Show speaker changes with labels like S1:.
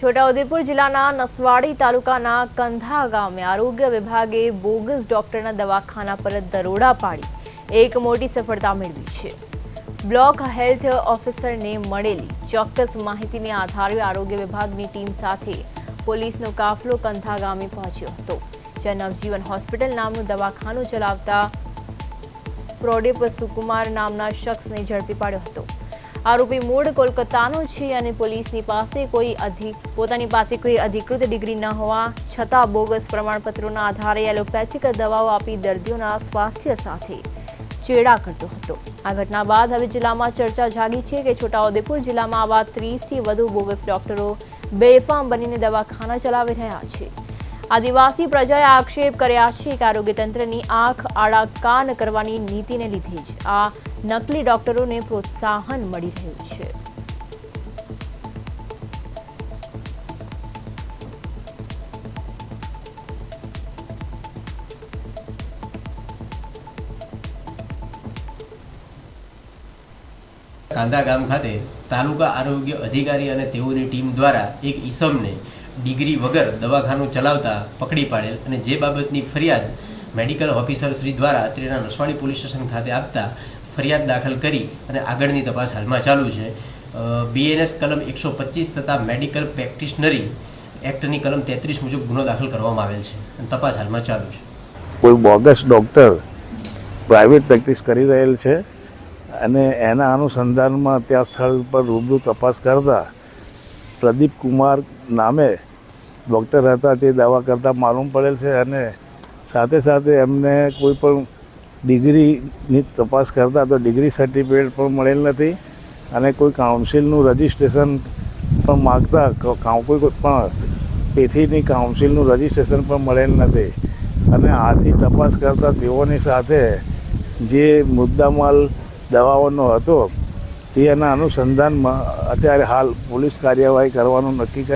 S1: છોટાઉદેપુર જિલ્લાના નસવાડી તાલુકાના કંધા ગામે આરોગ્ય વિભાગે બોગસ ડોક્ટરના દવાખાના પર દરોડા પાડી એક મોટી સફળતા મેળવી છે। બ્લોક હેલ્થ ઓફિસરને મળેલી ચોક્કસ માહિતીને આધારે આરોગ્ય વિભાગની ટીમ સાથે પોલીસનો કાફલો કંધા ગામે પહોંચ્યો હતો, જ્યાં નવજીવન હોસ્પિટલ નામનું દવાખાનું ચલાવતા પ્રદીપ સુકુમાર નામના શખ્સને ઝડપી પાડ્યો હતો। આરોપી મૂળ કોલકાતાનો છે અને પોતાની પાસે કોઈ અધિકૃત ડિગ્રી ન હોવા છતાં બોગસ પ્રમાણપત્રોના આધારે એલોપેથિક દવાઓ આપી દર્દીઓના સ્વાસ્થ્ય સાથે ચેડા કરતો હતો। આ ઘટના બાદ હવે જિલ્લામાં ચર્ચા જાગી છે કે છોટાઉદેપુર જિલ્લામાં આવા 30થી વધુ બોગસ ડોક્ટરો બેફામ બનીને દવાખાના ચલાવી રહ્યા છે। આદિવાસી પ્રજાએ આક્ષેપ કર્યા છે કે આરોગ્ય તંત્રની આંખ આડા કાન કરવાની નીતિને લીધે જ આ નકલી ડોક્ટરોને પ્રોત્સાહન મળી રહ્યું છે।
S2: કાંધા ગામ ખાતે તાલુકા આરોગ્ય અધિકારી અને તેઓની ટીમ દ્વારા એક ઈસમને ડિગ્રી વગર દવાખાનું ચલાવતા પકડી પાડેલ અને જે બાબતની ફરિયાદ મેડિકલ ઓફિસર શ્રી દ્વારા તેના નસવાડી પોલીસ સ્ટેશન ખાતે આપતા ફરિયાદ દાખલ કરી અને આગળની તપાસ હાલમાં ચાલુ છે। BNS કલમ 125 તથા મેડિકલ પ્રેક્ટિશનરી એક્ટની કલમ 33 મુજબ ગુનો દાખલ કરવામાં આવેલ છે અને તપાસ હાલમાં ચાલુ છે।
S3: કોઈ બોગસ ડૉક્ટર પ્રાઇવેટ પ્રેક્ટિસ કરી રહેલ છે અને એના અનુસંધાનમાં ત્યાં સ્થળ પર રૂબરૂ તપાસ કરતા પ્રદીપ કુમાર નામે ડૉક્ટર હતા તે દવા કરતાં માલુમ પડેલ છે અને સાથે સાથે એમને કોઈ પણ ડિગ્રીની તપાસ કરતા તો ડિગ્રી સર્ટિફિકેટ પણ મળેલ નથી અને કોઈ કાઉન્સિલનું રજિસ્ટ્રેશન પણ માગતા કોઈ પણ પેથીની કાઉન્સિલનું રજિસ્ટ્રેશન પણ મળેલ નથી અને આથી તપાસ કરતાં તેઓની સાથે જે મુદ્દામાલ દવાઓનો હતો તેના અનુસંધાનમાં અત્યારે હાલ પોલીસ કાર્યવાહી કરવાનું નક્કી કરી।